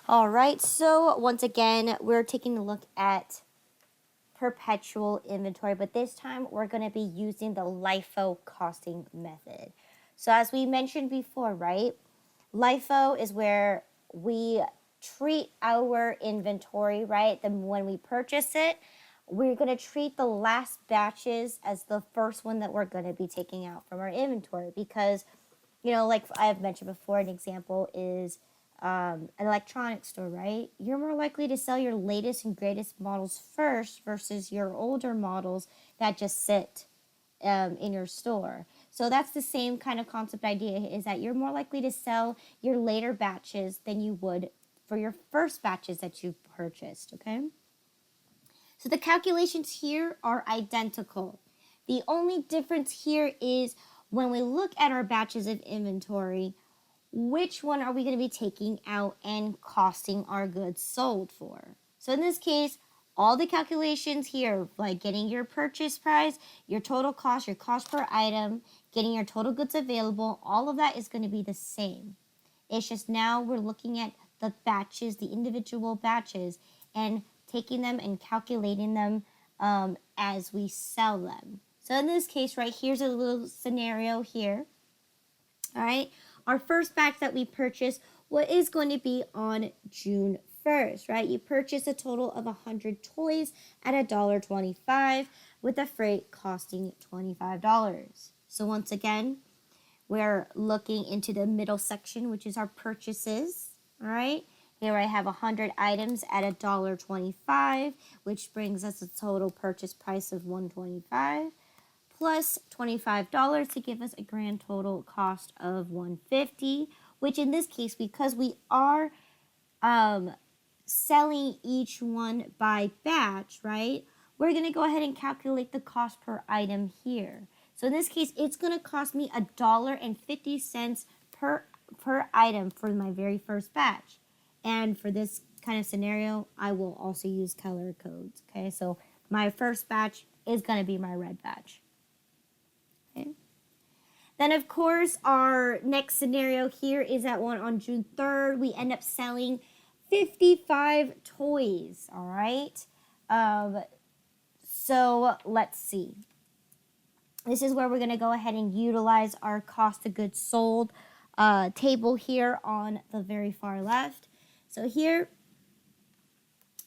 All right, so once again, we're taking a look at perpetual inventory, but this time we're going to be using the Lifo costing method. So as we mentioned before, right, Lifo is where we treat our inventory, right? Then when we purchase it, we're going to treat the last batches as the first one that we're going to be taking out from our inventory because, like I've mentioned before, an example is an electronics store, right? You're more likely to sell your latest and greatest models first versus your older models that just sit in your store. So that's the same kind of concept idea, is that you're more likely to sell your later batches than you would for your first batches that you've purchased, okay? So the calculations here are identical. The only difference here is when we look at our batches of inventory, which one are we going to be taking out and costing our goods sold for? So in this case, all the calculations here, like getting your purchase price, your total cost, your cost per item, getting your total goods available, all of that is going to be the same. It's just now we're looking at the batches, the individual batches, and taking them and calculating them as we sell them. So in this case, right, here's a little scenario here. All right, our first batch that we purchased, what is going to be on June 1st, right? You purchase a total of 100 toys at $1.25 with the freight costing $25. So once again, we're looking into the middle section, which is our purchases, all right? Here I have 100 items at $1.25, which brings us a total purchase price of $125 plus $25 to give us a grand total cost of $150, which in this case, because we are selling each one by batch, right? We're going to go ahead and calculate the cost per item here. So in this case, it's going to cost me $1.50 per item for my very first batch. And for this kind of scenario, I will also use color codes. Okay, so my first batch is going to be my red batch. Okay. Then, of course, our next scenario here is that one on June 3rd. We end up selling 55 toys, all right? So let's see. This is where we're going to go ahead and utilize our cost of goods sold table here on the very far left. So here,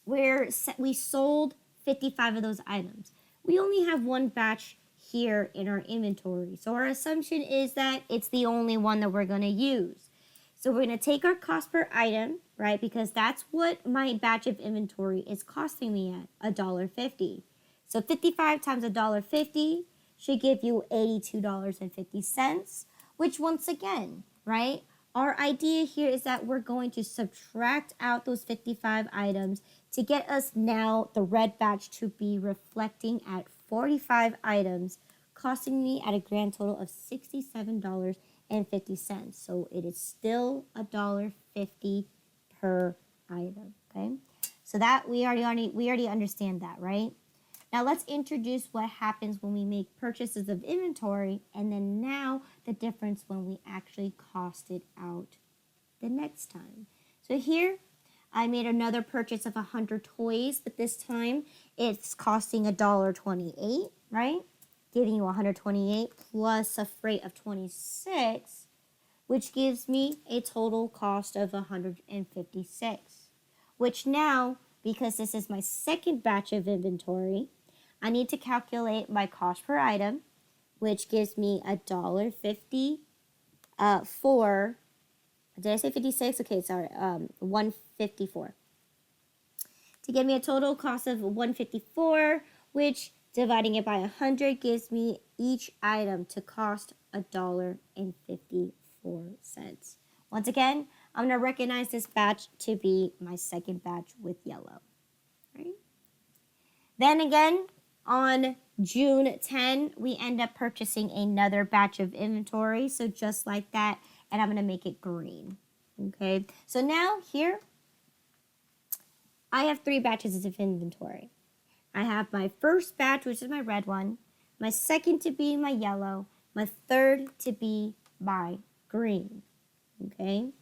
we sold 55 of those items. We only have one batch here in our inventory. So our assumption is that it's the only one that we're going to use. So we're going to take our cost per item, right? Because that's what my batch of inventory is costing me at, $1.50. So 55 times $1.50 should give you $82.50, which once again, right? Our idea here is that we're going to subtract out those 55 items to get us now the red batch to be reflecting at 45 items, costing me at a grand total of $67.50. So it is still $1.50 per item, okay? So that we already understand that, right? Now let's introduce what happens when we make purchases of inventory, and then now the difference when we actually cost it out the next time. So here I made another purchase of 100 toys, but this time it's costing $1.28, right? Giving you 128 plus a freight of 26, which gives me a total cost of 156, which now, because this is my second batch of inventory, I need to calculate my cost per item, which gives me $1.50 for, did I say 56? Okay, sorry, 154. To give me a total cost of 154, which dividing it by 100 gives me each item to cost $1.54. Once again, I'm going to recognize this batch to be my second batch with yellow. Right? Then again, on June 10, we end up purchasing another batch of inventory. So just like that, and I'm going to make it green. Okay, so now here, I have 3 batches of inventory. I have my first batch, which is my red one, my second to be my yellow, my third to be my green. Okay,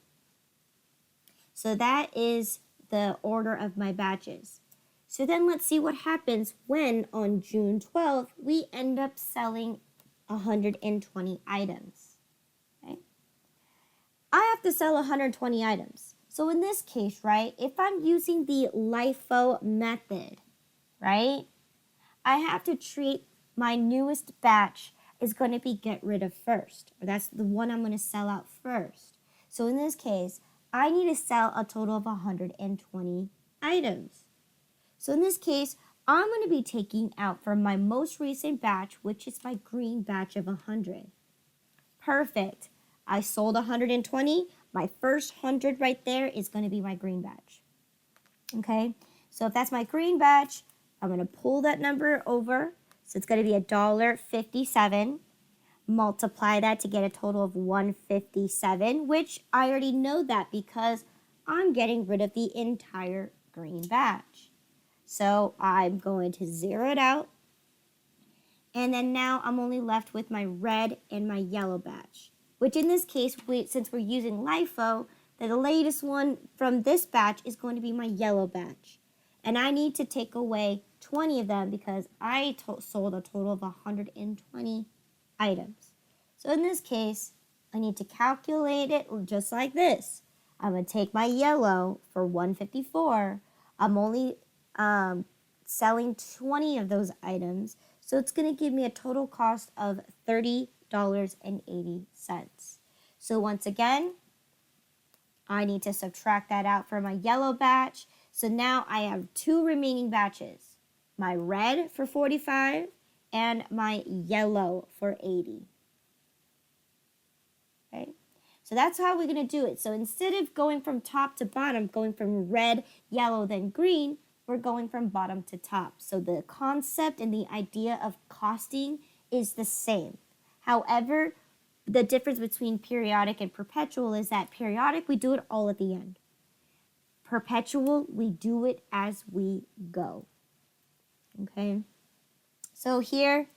So that is the order of my batches. So then let's see what happens when on June 12th, we end up selling 120 items. Okay? I have to sell 120 items. So in this case, right, if I'm using the Lifo method, right, I have to treat my newest batch is going to be get rid of first. Or that's the one I'm going to sell out first. So in this case, I need to sell a total of 120 items. So in this case, I'm going to be taking out from my most recent batch, which is my green batch of 100. Perfect. I sold 120. My first 100 right there is going to be my green batch. Okay, so if that's my green batch, I'm going to pull that number over. So it's going to be $1.57. Multiply that to get a total of 157, which I already know that because I'm getting rid of the entire green batch. So I'm going to zero it out. And then now I'm only left with my red and my yellow batch, which in this case, since we're using Lifo, the latest one from this batch is going to be my yellow batch. And I need to take away 20 of them because I sold a total of 120 items. So in this case, I need to calculate it just like this. I'm going to take my yellow for 154. I'm only selling 20 of those items. So it's going to give me a total cost of $30.80. So once again, I need to subtract that out for my yellow batch. So now I have two remaining batches. My red for 45 and my yellow for 80. Okay, so that's how we're going to do it. So instead of going from top to bottom, going from red, yellow, then green, we're going from bottom to top. So the concept and the idea of costing is the same. However, the difference between periodic and perpetual is that periodic, we do it all at the end. Perpetual, we do it as we go. Okay, so here,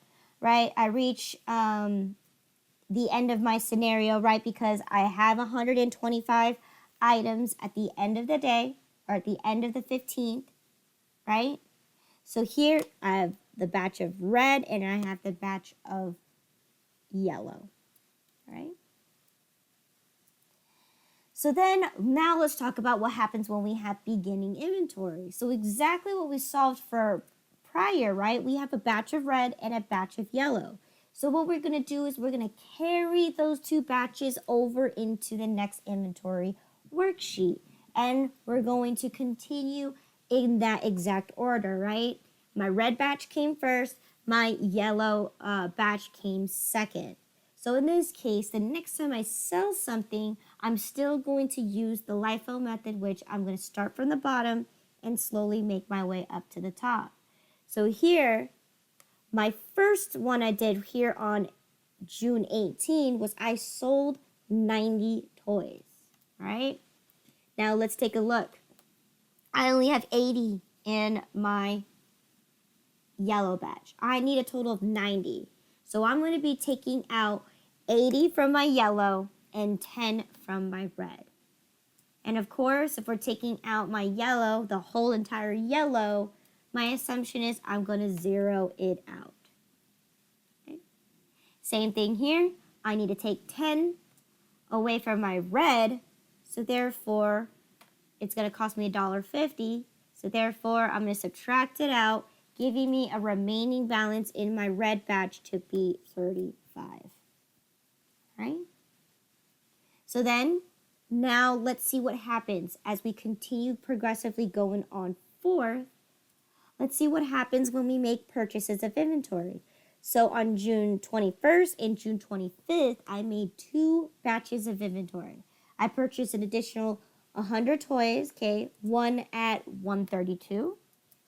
right, I reach the end of my scenario, right, because I have 125 items at the end of the day, or at the end of the 15th, right? So here I have the batch of red and I have the batch of yellow, right? So then now let's talk about what happens when we have beginning inventory. So exactly what we solved for prior, right? We have a batch of red and a batch of yellow. So what we're going to do is we're going to carry those two batches over into the next inventory worksheet. And we're going to continue in that exact order, right? My red batch came first. My yellow batch came second. So in this case, the next time I sell something, I'm still going to use the Lifo method, which I'm going to start from the bottom and slowly make my way up to the top. So here, my first one I did here on June 18 was I sold 90 toys, right? Now let's take a look. I only have 80 in my yellow batch. I need a total of 90. So I'm going to be taking out 80 from my yellow and 10 from my red. And of course, if we're taking out my yellow, the whole entire yellow, my assumption is I'm going to zero it out. Okay. Same thing here. I need to take 10 away from my red. So therefore, it's going to cost me $1.50. So therefore, I'm going to subtract it out, giving me a remaining balance in my red batch to be 35. Right? So then, now let's see what happens as we continue progressively going on forth. Let's see what happens when we make purchases of inventory. So on June 21st and June 25th, I made 2 batches of inventory. I purchased an additional 100 toys, okay, one at 132,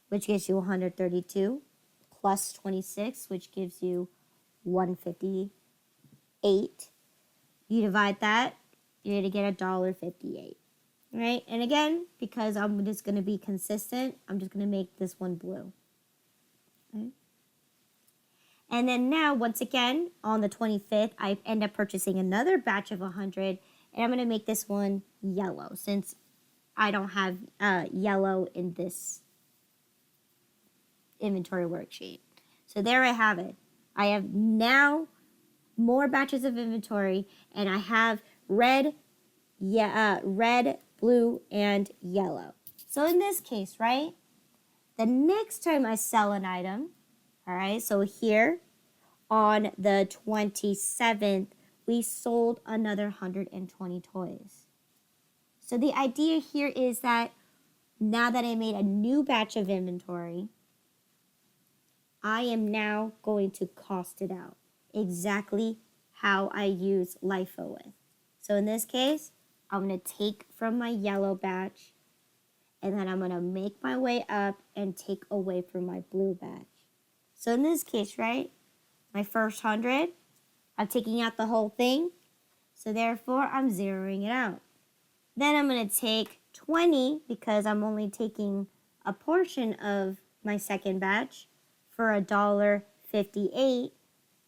which gives you 132, plus 26, which gives you 158. You divide that, you're going to get $1.58, right? And again, because I'm just going to be consistent, I'm just going to make this one blue. Okay? And then now, once again, on the 25th, I end up purchasing another batch of 100, and I'm going to make this one yellow, since I don't have yellow in this inventory worksheet. So there I have it. I have now more batches of inventory, and I have red, red, blue, and yellow. So in this case, right, the next time I sell an item, all right, so here on the 27th, we sold another 120 toys. So the idea here is that now that I made a new batch of inventory, I am now going to cost it out exactly how I use Lifo with. So in this case, I'm going to take from my yellow batch, and then I'm going to make my way up and take away from my blue batch. So in this case, right, my first 100, I'm taking out the whole thing, so therefore I'm zeroing it out. Then I'm going to take 20 because I'm only taking a portion of my second batch for $1.58,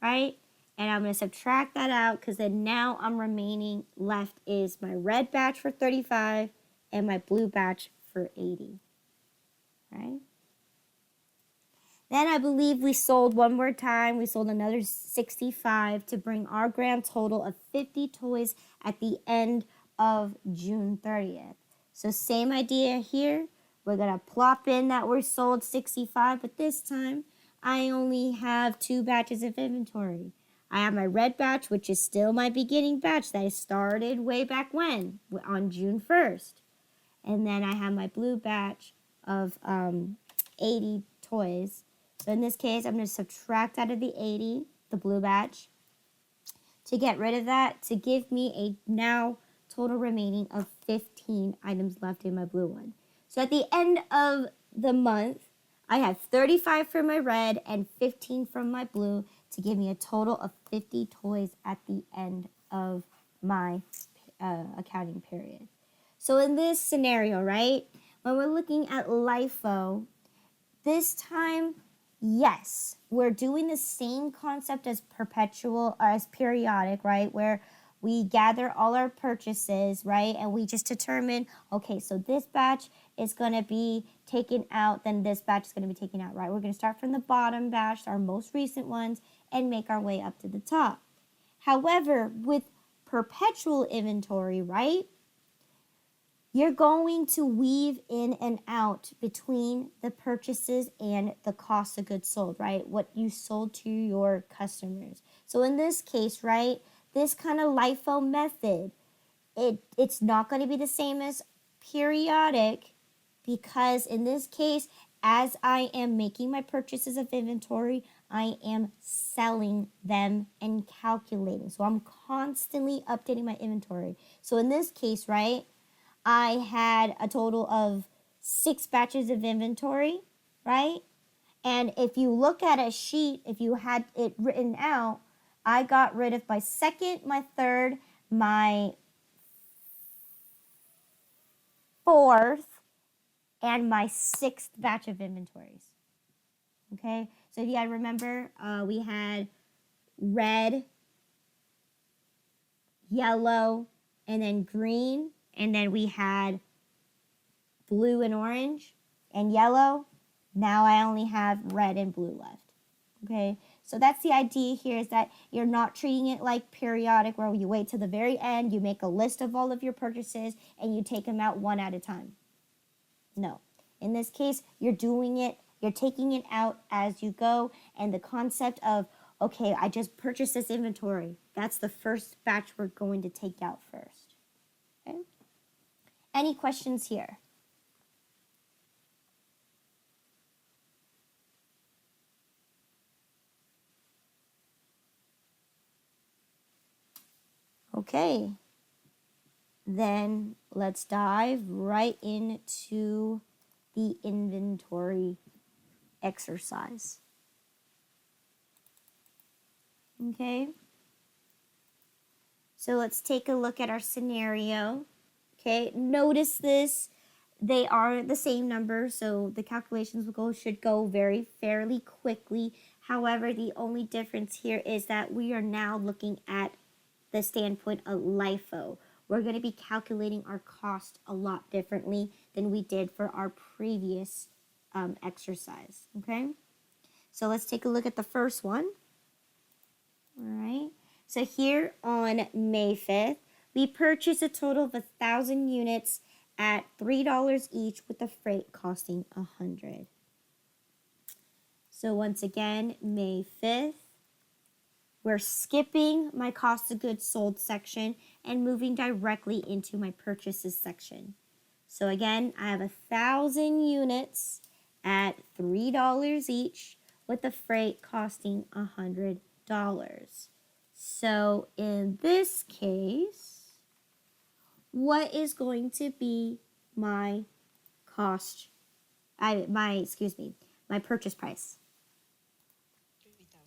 right? And I'm going to subtract that out because then now I'm remaining left is my red batch for 35 and my blue batch for 80, right? Then I believe we sold one more time. We sold another 65 to bring our grand total of 50 toys at the end of June 30th. So same idea here. We're going to plop in that we sold 65, but this time I only have 2 batches of inventory. I have my red batch, which is still my beginning batch that I started way back when, on June 1st. And then I have my blue batch of 80 toys. So in this case, I'm going to subtract out of the 80, the blue batch, to get rid of that, to give me a now total remaining of 15 items left in my blue one. So at the end of the month, I have 35 for my red and 15 from my blue to give me a total of 50 toys at the end of my accounting period. So in this scenario, right, when we're looking at Lifo, this time, yes, we're doing the same concept as perpetual or as periodic, right, where we gather all our purchases, right, and we just determine, okay, so this batch is going to be taken out, then this batch is going to be taken out, right? We're going to start from the bottom batch, our most recent ones, and make our way up to the top. However, with perpetual inventory, right, you're going to weave in and out between the purchases and the cost of goods sold, right? What you sold to your customers. So in this case, right, this kind of Lifo method, it's not going to be the same as periodic because in this case, as I am making my purchases of inventory, I am selling them and calculating. So I'm constantly updating my inventory. So in this case, right, I had a total of 6 batches of inventory, right? And if you look at a sheet, if you had it written out, I got rid of my second, my third, my fourth, and my 6th batch of inventories. Okay, so if you guys remember, we had red, yellow, and then green, and then we had blue and orange and yellow. Now I only have red and blue left. Okay, so that's the idea here, is that you're not treating it like periodic where you wait till the very end, you make a list of all of your purchases, and you take them out one at a time. No. In this case, you're doing it, you're taking it out as you go, and the concept of, okay, I just purchased this inventory. That's the first batch we're going to take out first. Okay? Any questions here? Okay. Then let's dive right into the inventory exercise. Okay. So let's take a look at our scenario. Okay, notice this. They are the same number, so the calculations should go very fairly quickly. However, the only difference here is that we are now looking at the standpoint of Lifo, we're going to be calculating our cost a lot differently than we did for our previous exercise, okay? So let's take a look at the first one. All right. So here on May 5th, we purchased a total of 1,000 units at $3 each with the freight costing $100. So once again, May 5th, we're skipping my cost of goods sold section and moving directly into my purchases section. So again, I have 1,000 units at $3 each with the freight costing $100. So in this case, what is going to be my cost, my purchase price?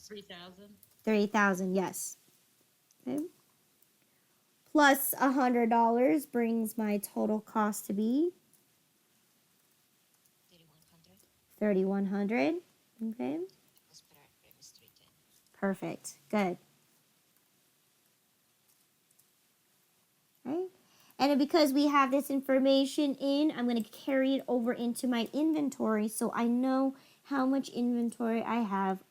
3,000. 30,000, yes. Okay. Plus $100 brings my total cost to be 3,100. Okay. Perfect. Good. Right? And because we have this information in, I'm going to carry it over into my inventory so I know how much inventory I have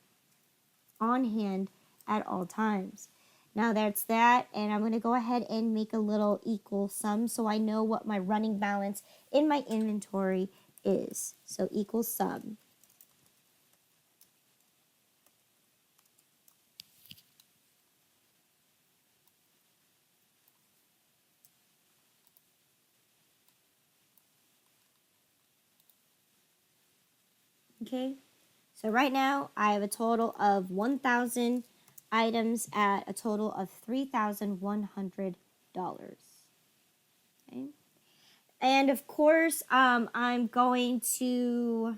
on hand at all times. Now that's that, and I'm going to go ahead and make a little equal sum so I know what my running balance in my inventory is. So equal sum. Okay, so right now I have a total of 1,000 items at a total of $3,100. Okay, and of course, I'm going to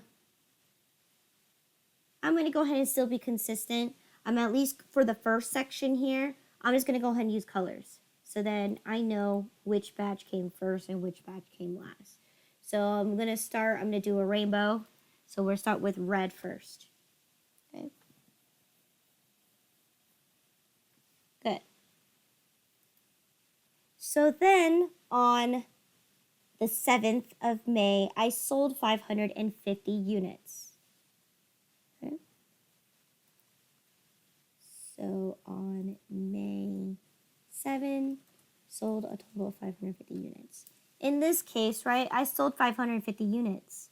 go ahead and still be consistent. At least for the first section here, I'm just going to go ahead and use colors. So then I know which batch came first and which batch came last. So I'm going to do a rainbow. So we'll start with red first. Okay. Good. So then on the 7th of May, I sold 550 units. Okay. So on May 7, sold a total of 550 units. In this case, right, I sold 550 units.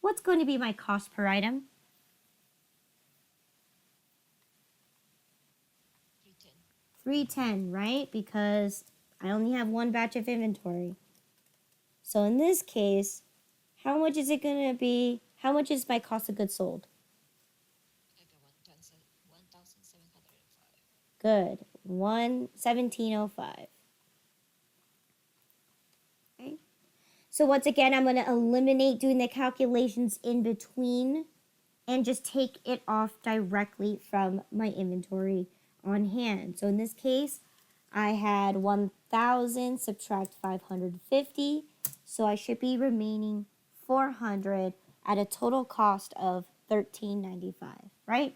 What's going to be my cost per item? 310, right? Because I only have one batch of inventory. So in this case, how much is it going to be? How much is my cost of goods sold? 1,705. Good. 1,705. Okay. So once again, I'm going to eliminate doing the calculations in between and just take it off directly from my inventory on hand. So in this case, I had 1,000 subtract 550, so I should be remaining 400 at a total cost of $13.95, right?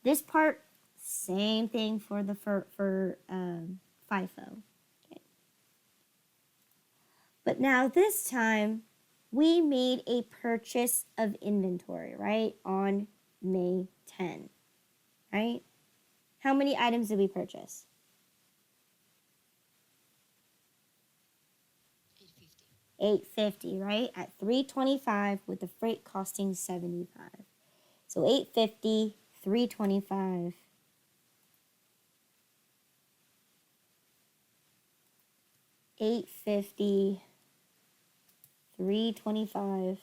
This part, same thing for the FIFO. Okay. But now this time, we made a purchase of inventory, right, on May 10, right? How many items did we purchase? 850, right? At $325 with the freight costing $75. So 850, $325. $850, $325.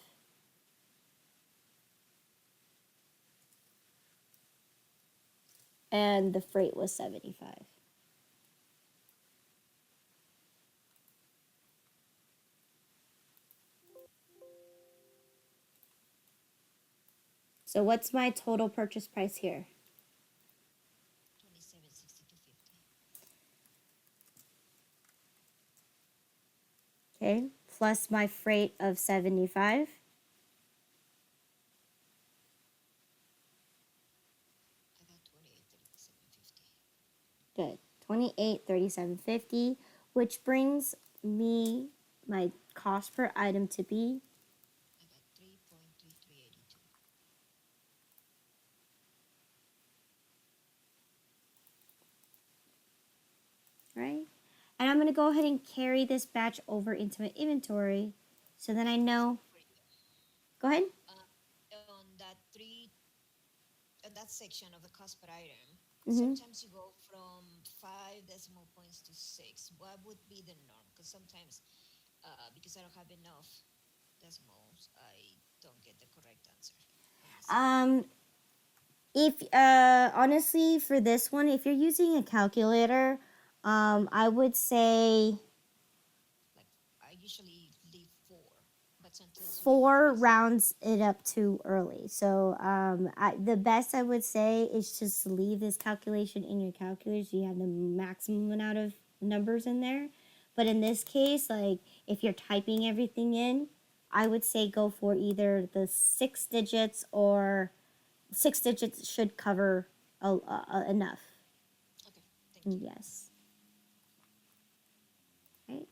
And the freight was $75. So what's my total purchase price here? 27,6250. Okay, plus my freight of 75. I got 28,3750. Good. 28, 37.50 which brings me my cost per item to be I got 3.3382. right? And I'm going to go ahead and carry this batch over into my inventory so then I know. For you. Go ahead. On that on that section of the cost per item, Mm-hmm. sometimes you go from 5 decimal points to 6. What would be the norm? Because sometimes, because I don't have enough decimals, I don't get the correct answer. Let me see. If honestly for this one, if you're using a calculator, I would say Like, I usually leave 4, but sometimes with 4 4 is rounds it up too early. So the best I would say is just leave this calculation in your calculator so you have the maximum amount of numbers in there. But in this case, like if you're typing everything in, I would say go for either the 6 digits or 6 digits should cover enough. okay. Thank you. Yes. Right.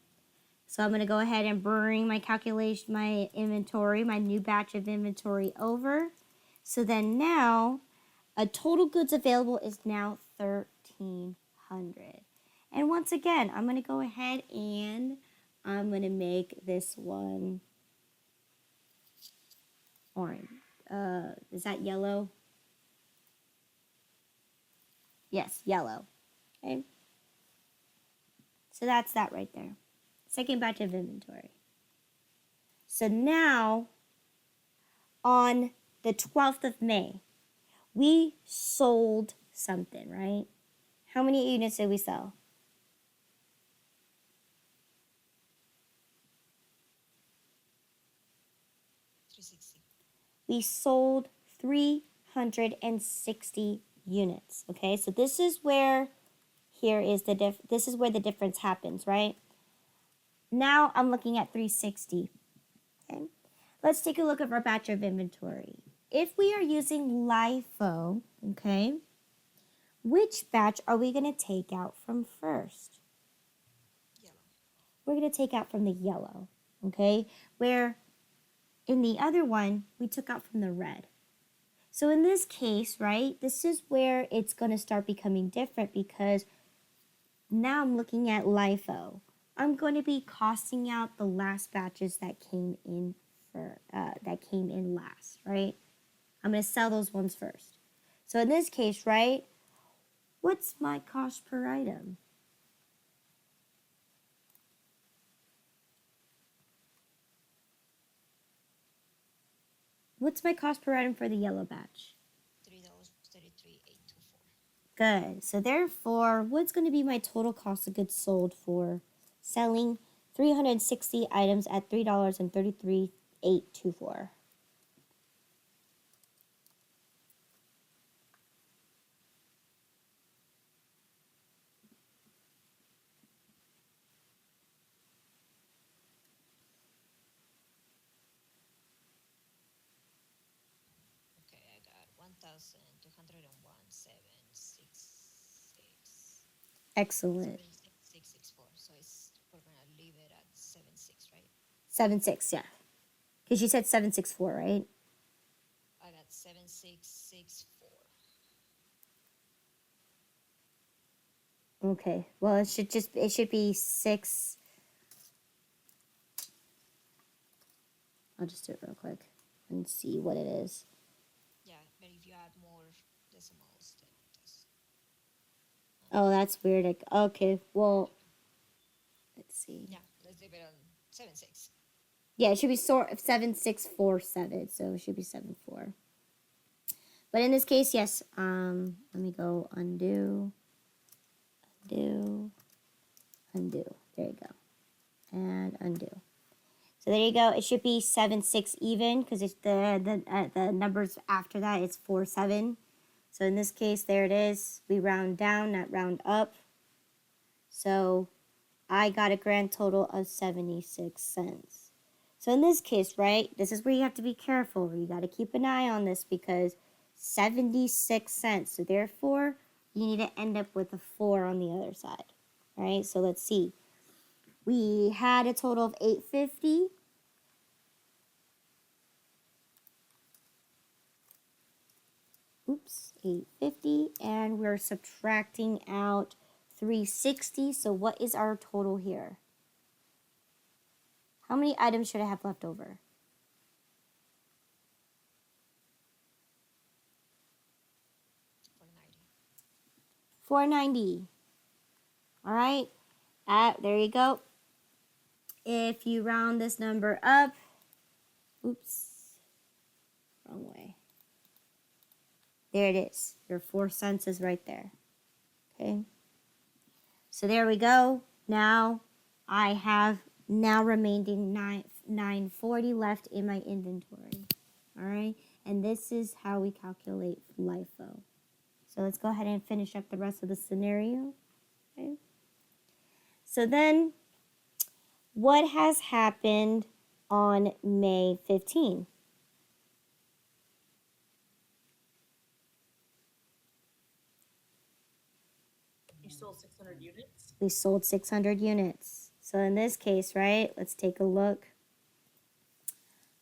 So I'm going to go ahead and bring my calculation, my inventory, my new batch of inventory over. So then now a total goods available is now 1,300. And once again, I'm going to go ahead and I'm going to make this one orange. Is that yellow? Yes, yellow. Okay. So that's that right there. Second batch of inventory. So now on the 12th of May, we sold something, right? How many units did we sell? 360. We sold 360 units. Okay, so this is where this is where the difference happens, right? Now I'm looking at 360. Okay, let's take a look at our batch of inventory. If we are using LIFO, okay, which batch are we going to take out from first? Yellow. We're going to take out from the yellow, okay, where in the other one we took out from the red. So in this case, right, this is where it's going to start becoming different because now I'm looking at LIFO. I'm going to be costing out the last batches that came in last, right? I'm going to sell those ones first. So in this case, right, what's my cost per item? What's my cost per item for the yellow batch? $3.33,824. Good. So therefore, what's going to be my total cost of goods sold for selling 360 items at $3.33,824? Okay, I got 1,201,766. Excellent. 76664. So we're gonna leave it at 76, right? 76, yeah. Because you said 764, right? I got 7664. Okay. Well, it should be 6. I'll just do it real quick and see what it is. Yeah, but if you add more decimals, then that's Oh, that's weird. Okay. Well, let's see. yeah. Let's leave it on 76. Yeah, it should be 7647, so it should be 74. But in this case, yes. Let me go undo, undo, undo. There you go, and undo. So there you go. It should be 7-6 even because it's the numbers after that it's 4-7. So in this case, there it is. We round down, not round up. So I got a grand total of 76 cents. So in this case, right, this is where you have to be careful. You got to keep an eye on this because 76 cents. So therefore, you need to end up with a 4 on the other side. All right, so let's see. We had a total of 850. Oops, 850. And we're subtracting out 360. So what is our total here? How many items should I have left over? 490. All right. There you go. If you round this number up, oops, wrong way. There it is. Your 4 cents is right there. Okay. So there we go. Now I have remaining 940 left in my inventory. All right. And this is how we calculate LIFO. So let's go ahead and finish up the rest of the scenario. Okay. So then what has happened on May 15? You sold 600 units? We sold 600 units. So in this case, right, let's take a look.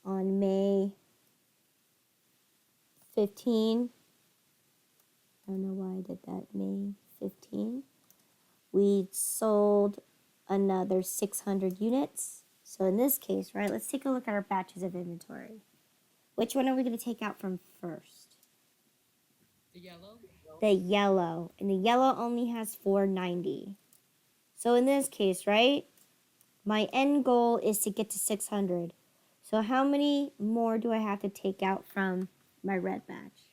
On May 15, I don't know why I did that, May 15, we sold another 600 units. So in this case, right, let's take a look at our batches of inventory. Which one are we going to take out from first? The yellow? The yellow. And the yellow only has 490. So in this case, right, my end goal is to get to 600. So how many more do I have to take out from my red batch?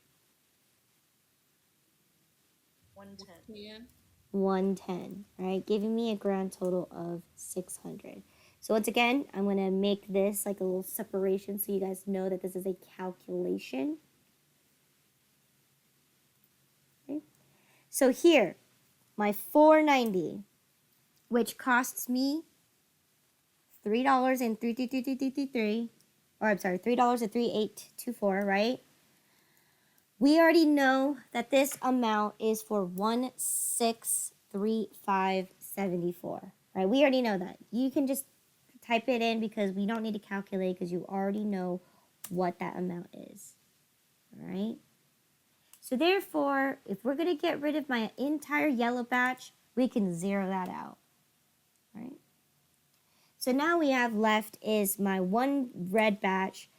110. 110, right? Giving me a grand total of 600. So once again, I'm going to make this like a little separation so you guys know that this is a calculation. Okay. So here, my 490, which costs me $3.3333, or I'm sorry, $3.3824, right? We already know that this amount is for 163574, right? We already know that. You can just type it in because we don't need to calculate because you already know what that amount is, all right? So therefore, if we're going to get rid of my entire yellow batch, we can zero that out, right? So now we have left is my one red batch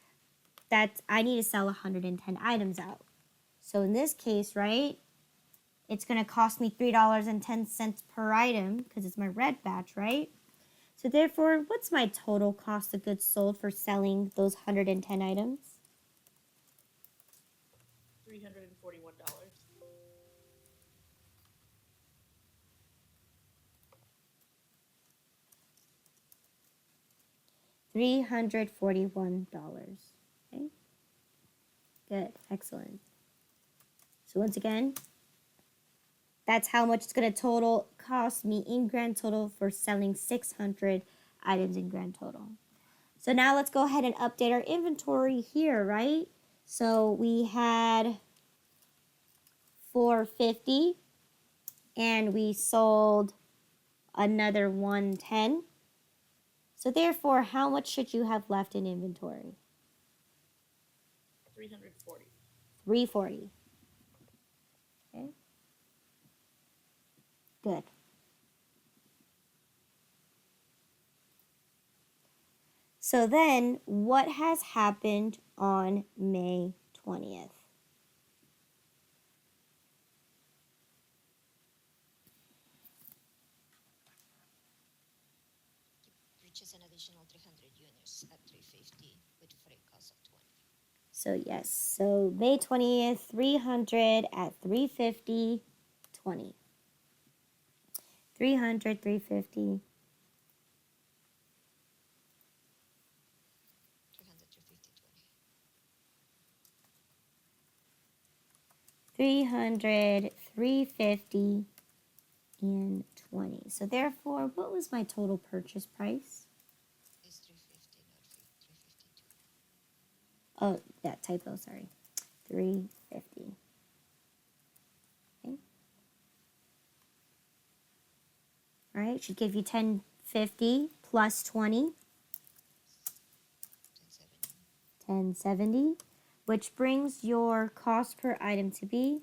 that I need to sell 110 items out. So in this case, right, it's going to cost me $3.10 per item because it's my red batch, right? So therefore, what's my total cost of goods sold for selling those 110 items? $341. $341. Okay. Good. Excellent. So once again, that's how much it's going to total cost me in grand total for selling 600 items in grand total. So now let's go ahead and update our inventory here, right? So we had 450 and we sold another 110. So therefore, how much should you have left in inventory? 340. 340. Okay. Good. So then, what has happened on May 20th? Purchase an additional 300 units at 350 with freight cost of 20. So yes, so May 20th, 300 at 350, 20. 300, 350. 300, 350, 20. 300, 350, and 20. So therefore, what was my total purchase price? It's 350, not 352. Oh, that typo, sorry. 350. Okay. All right, should give you 10 450 plus 20, 1070. 1070, which brings your cost per item to be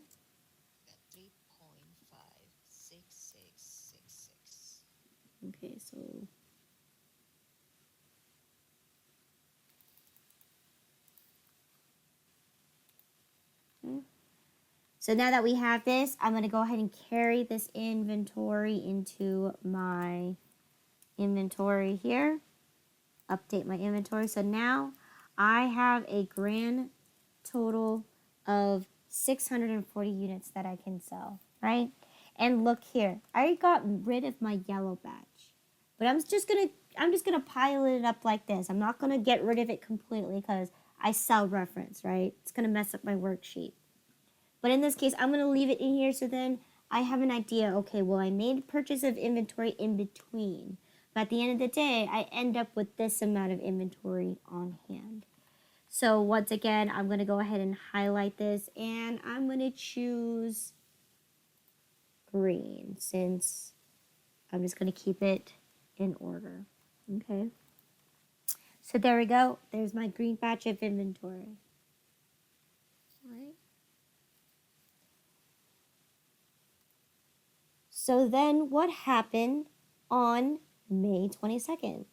Got 3.56666. okay, so so now that we have this, I'm going to go ahead and carry this inventory into my inventory here. Update my inventory. So now I have a grand total of 640 units that I can sell, right? And look here, I got rid of my yellow batch, but I'm just gonna pile it up like this. I'm not gonna get rid of it completely because I sell reference, right? It's gonna mess up my worksheet. But in this case, I'm gonna leave it in here so then I have an idea. Okay, well, I made purchase of inventory in between, but at the end of the day, I end up with this amount of inventory on hand. So once again, I'm going to go ahead and highlight this and I'm going to choose green since I'm just going to keep it in order. Okay. So there we go. There's my green batch of inventory. All right. So then what happened on May 22nd?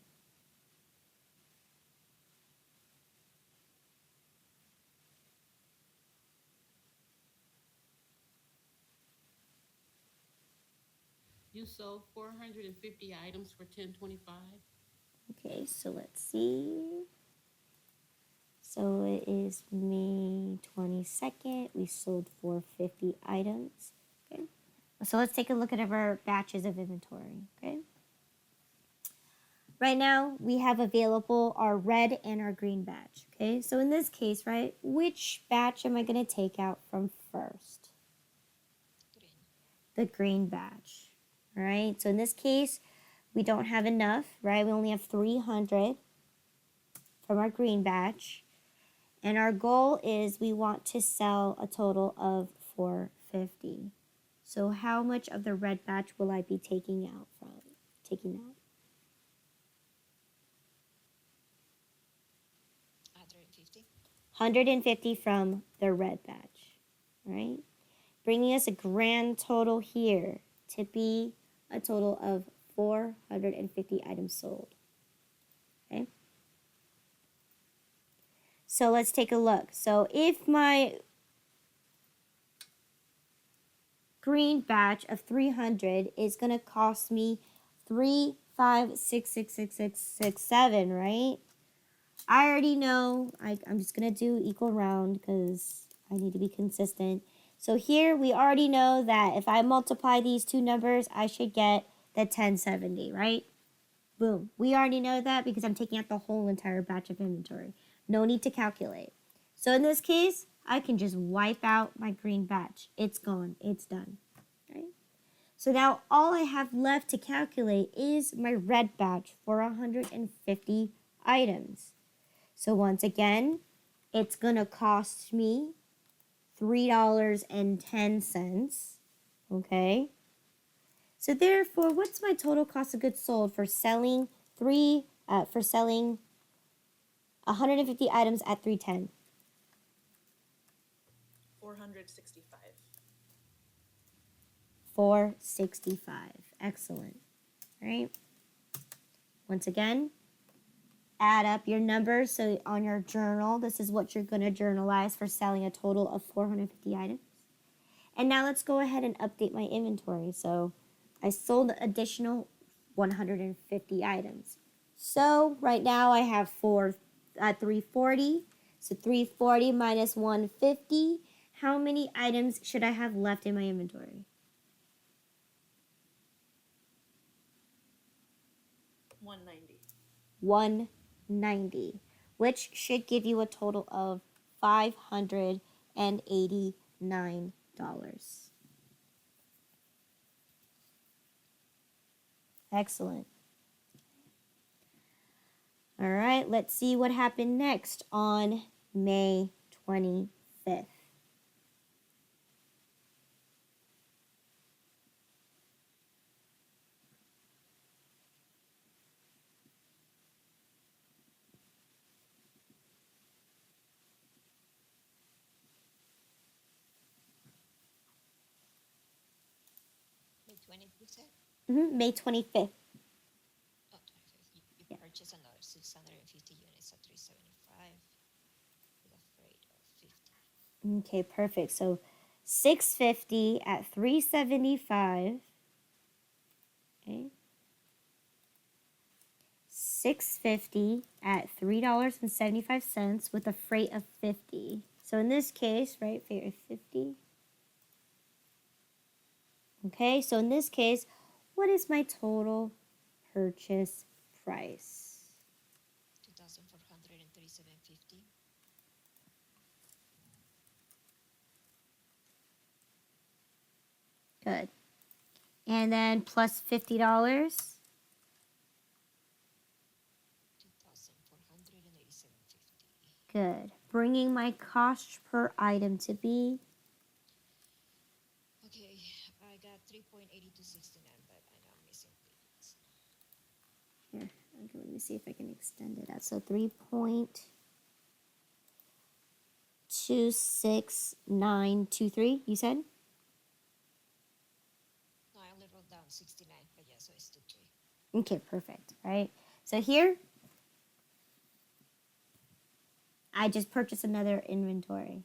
You sold 450 items for 1025. Okay, so let's see. So it is May 22nd. We sold 450 items. Okay. So let's take a look at our batches of inventory. Okay. Right now we have available our red and our green batch. Okay. So in this case, right, which batch am I going to take out from first? Green. The green batch. All right. So in this case, we don't have enough, right? We only have 300 from our green batch. And our goal is we want to sell a total of 450. So how much of the red batch will I be taking out? 150. 150 from the red batch, right? Bringing us a grand total here to be a total of 450 items sold. Okay. So let's take a look. So if my green batch of 300 is going to cost me 3566667, right? I already know. I'm just going to do equal round because I need to be consistent. So here we already know that if I multiply these two numbers, I should get the 1070, right? Boom. We already know that because I'm taking out the whole entire batch of inventory. No need to calculate. So in this case, I can just wipe out my green batch. It's gone. It's done. Right? So now all I have left to calculate is my red batch for 150 items. So once again, it's going to cost me $3.10. Okay? So therefore, what's my total cost of goods sold for selling 150 items at 310? 465. 465. Excellent. All right. Once again, add up your numbers. So on your journal, this is what you're going to journalize for selling a total of 450 items. And now let's go ahead and update my inventory. So I sold additional 150 items. So right now I have 340. So 340 minus 150. How many items should I have left in my inventory? 190. 190, which should give you a total of $589. Excellent. All right, let's see what happened next on May 25th. 20th, you said? May 25th. Oh, 25th. You Yeah. purchase another 650 units at 375 with a freight of 50. Okay, perfect. So 650 at 375. Okay. 650 at $3.75 with a freight of 50. So in this case, right, freight of 50. Okay, so in this case, what is my total purchase price? 2,437.50. Good. And then plus $50. 2,487.50. Good. Bringing my cost per item to be. Okay, I got 3.8269, but I know I'm missing digits. Here, okay, let me see if I can extend it out. So 3.26923, you said? No, I only wrote down 69, but yeah, so it's 2.3. Okay, perfect, right? So here, I just purchased another inventory.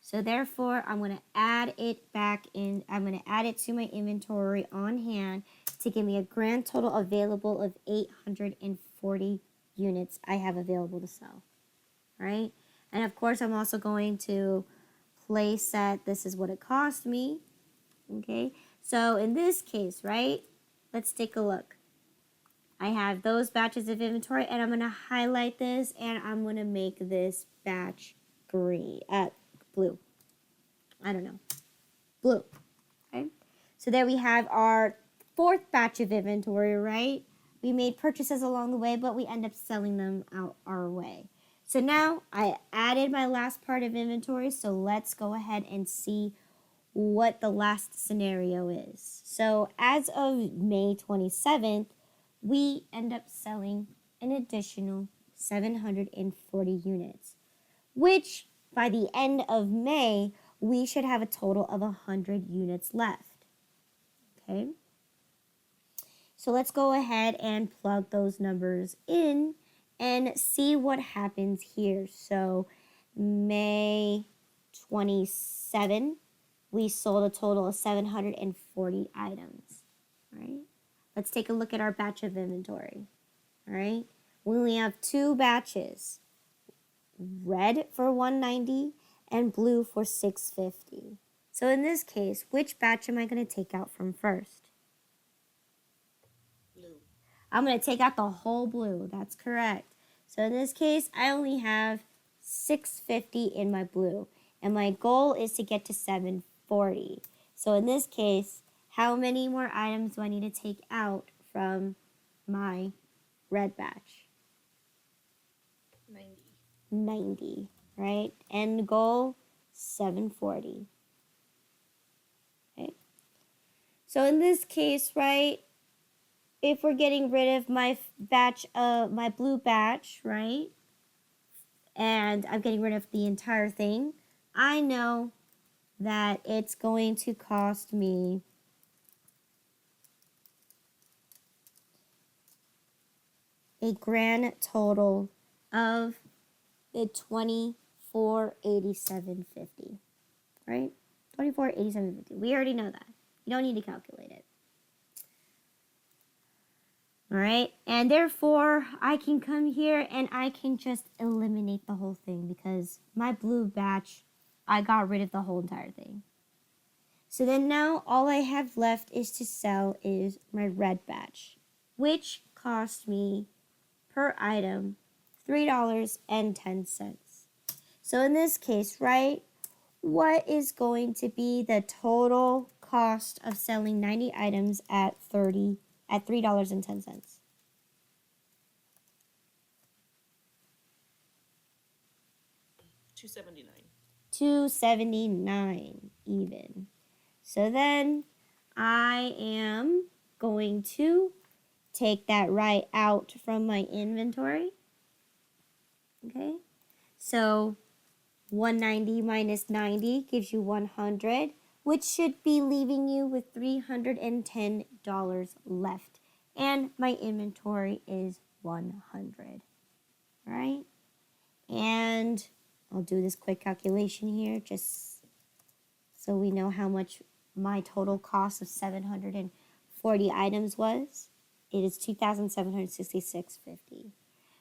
So therefore, I'm going to add it back in. I'm going to add it to my inventory on hand to give me a grand total available of 840 units I have available to sell, right? And of course, I'm also going to place that this is what it cost me, okay? So in this case, right, let's take a look. I have those batches of inventory, and I'm going to highlight this, and I'm going to make this batch green, blue. I don't know, blue. Okay, so there we have our fourth batch of inventory, right? We made purchases along the way, but we end up selling them out our way. So now I added my last part of inventory, so let's go ahead and see what the last scenario is. So as of May 27th, we end up selling an additional 740 units, which by the end of May, we should have a total of 100 units left. Okay? So let's go ahead and plug those numbers in and see what happens here. So May 27, we sold a total of 740 items. Right? Let's take a look at our batch of inventory. All right? We only have two batches, red for 190 and blue for 650. So in this case, which batch am I going to take out from first? Blue. I'm going to take out the whole blue. That's correct. So in this case, I only have 650 in my blue. And my goal is to get to 740. So in this case, how many more items do I need to take out from my red batch? 90. 90, right? End goal, 740. Okay. So in this case, right, if we're getting rid of my batch of my blue batch, right, and I'm getting rid of the entire thing, I know that it's going to cost me a grand total of the 2487.50, right? 2487.50. We already know that. You don't need to calculate it. All right, and therefore I can come here and I can just eliminate the whole thing because my blue batch, I got rid of the whole entire thing. So then now all I have left is to sell is my red batch, which cost me per item $3.10. So in this case, right, what is going to be the total cost of selling 90 items at $3.10? 279. 279 even. So then I am going to take that right out from my inventory. Okay. So 190 minus 90 gives you 100, which should be leaving you with $310 left. And my inventory is 100. All right? And I'll do this quick calculation here just so we know how much my total cost of 740 items was. It is $2,766.50.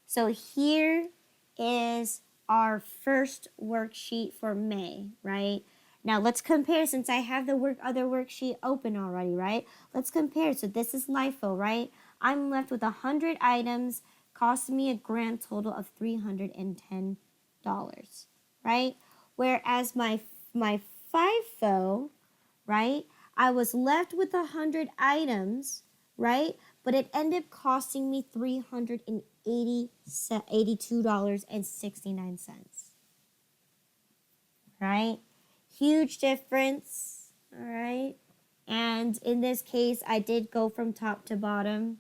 So here is our first worksheet for May, right? Now let's compare, since I have the other worksheet open already, right? Let's compare. So this is Lifo, right? I'm left with 100 items, costing me a grand total of $310, right? Whereas my FIFO, right? I was left with 100 items, right? But it ended up costing me $382.69, right? Huge difference, all right? And in this case, I did go from top to bottom,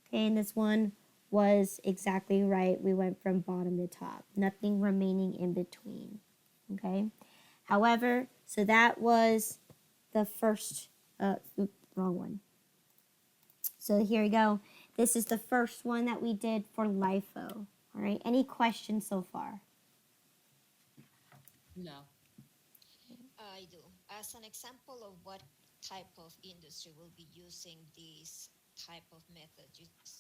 okay? And this one was exactly right. We went from bottom to top, nothing remaining in between, okay? However, so that was the first, wrong one. So here we go. This is the first one that we did for LIFO. All right. Any questions so far? No. I do. As an example of what type of industry will be using this type of method,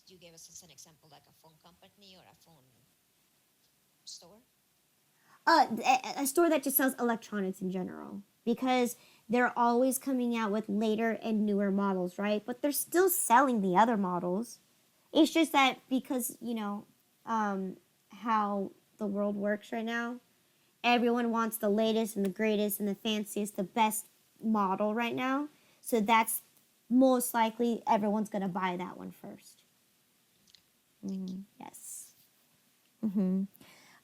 you gave us as an example like a phone company or a phone store. A store that just sells electronics in general, because they're always coming out with later and newer models, right? But they're still selling the other models. It's just that because, how the world works right now, everyone wants the latest and the greatest and the fanciest, the best model right now. So that's most likely everyone's going to buy that one first. Yes.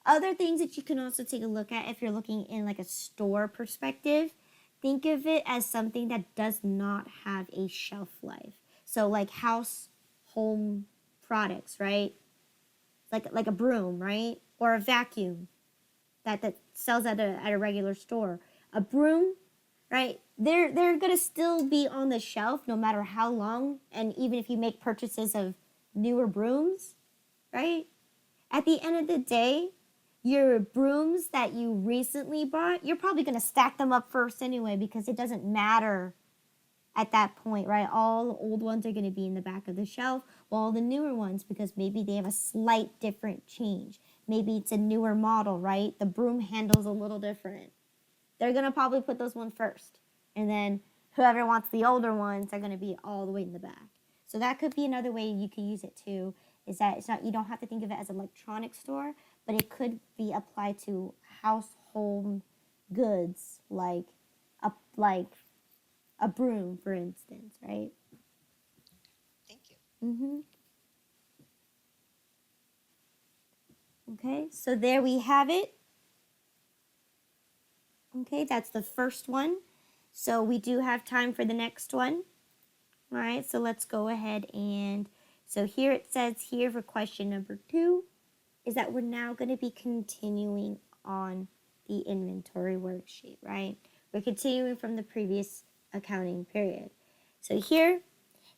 Other things that you can also take a look at if you're looking in like a store perspective, think of it as something that does not have a shelf life. So like home products, right? Like a broom, right? Or a vacuum that sells at a regular store. A broom, right? They're gonna still be on the shelf no matter how long, and even if you make purchases of newer brooms, right? At the end of the day, your brooms that you recently bought, you're probably gonna stack them up first anyway because it doesn't matter at that point, right? All the old ones are gonna be in the back of the shelf, while all the newer ones, because maybe they have a slight different change. Maybe it's a newer model, right? The broom handle's a little different. They're going to probably put those ones first. And then whoever wants the older ones are going to be all the way in the back. So that could be another way you could use it too, is that it's not, you don't have to think of it as an electronics store, but it could be applied to household goods like a broom, for instance, right? Thank you. Okay, so there we have it. Okay, that's the first one. So we do have time for the next one. All right, so let's go ahead and, so here it says here for question number 2 is that we're now going to be continuing on the inventory worksheet, right? We're continuing from the previous accounting period. So here,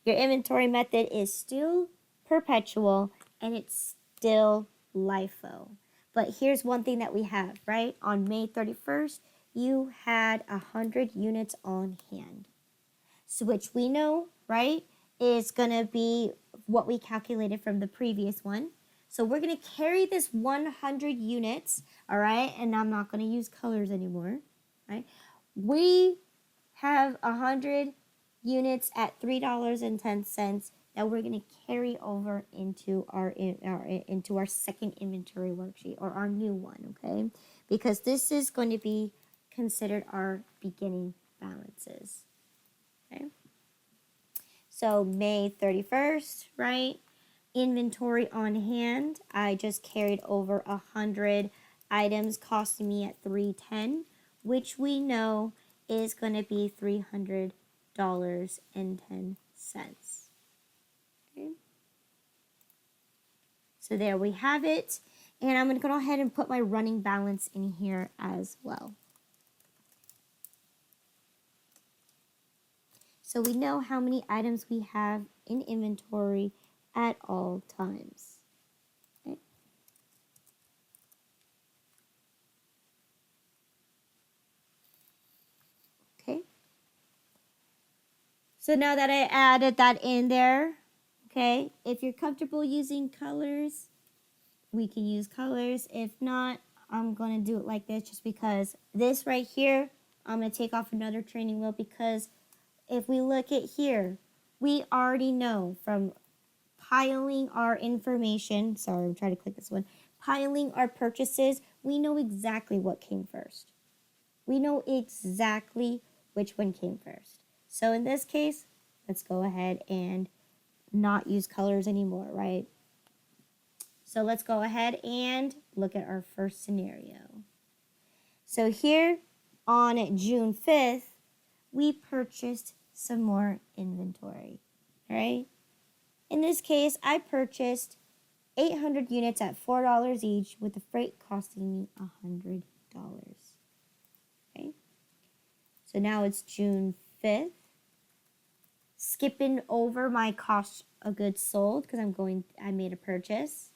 your inventory method is still perpetual and it's still LIFO. But here's one thing that we have, right? On May 31st, you had 100 units on hand. So which we know, right, is going to be what we calculated from the previous one. So we're going to carry this 100 units, all right? And I'm not going to use colors anymore, right? We have 100 units at $3.10 that we're going to carry over into our second inventory worksheet, or our new one, okay? Because this is going to be considered our beginning balances. Okay. So May 31st, right? Inventory on hand. I just carried over 100 items costing me at $310, which we know is going to be $300.10. Okay. So there we have it. And I'm going to go ahead and put my running balance in here as well. So we know how many items we have in inventory at all times. Okay. Okay. So now that I added that in there, okay, if you're comfortable using colors, we can use colors. If not, I'm going to do it like this just because this right here, I'm going to take off another training wheel because if we look at here, we already know from piling our information, sorry, I'm trying to click this one, piling our purchases, we know exactly what came first. We know exactly which one came first. So in this case, let's go ahead and not use colors anymore, right? So let's go ahead and look at our first scenario. So here on June 5th, we purchased some more inventory, right? In this case, I purchased 800 units at $4 each with the freight costing me $100. Okay? So now it's June 5th. Skipping over my cost of goods sold because I made a purchase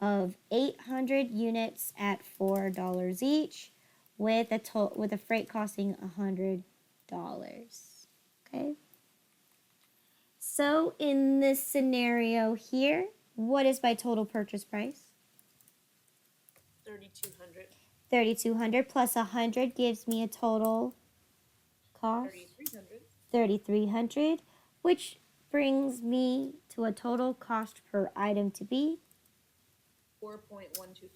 of 800 units at $4 each with a freight costing $100. Okay? So in this scenario here, what is my total purchase price? 3,200. 3,200 plus 100 gives me a total cost 3,300. 3,300, which brings me to a total cost per item to be 4.125.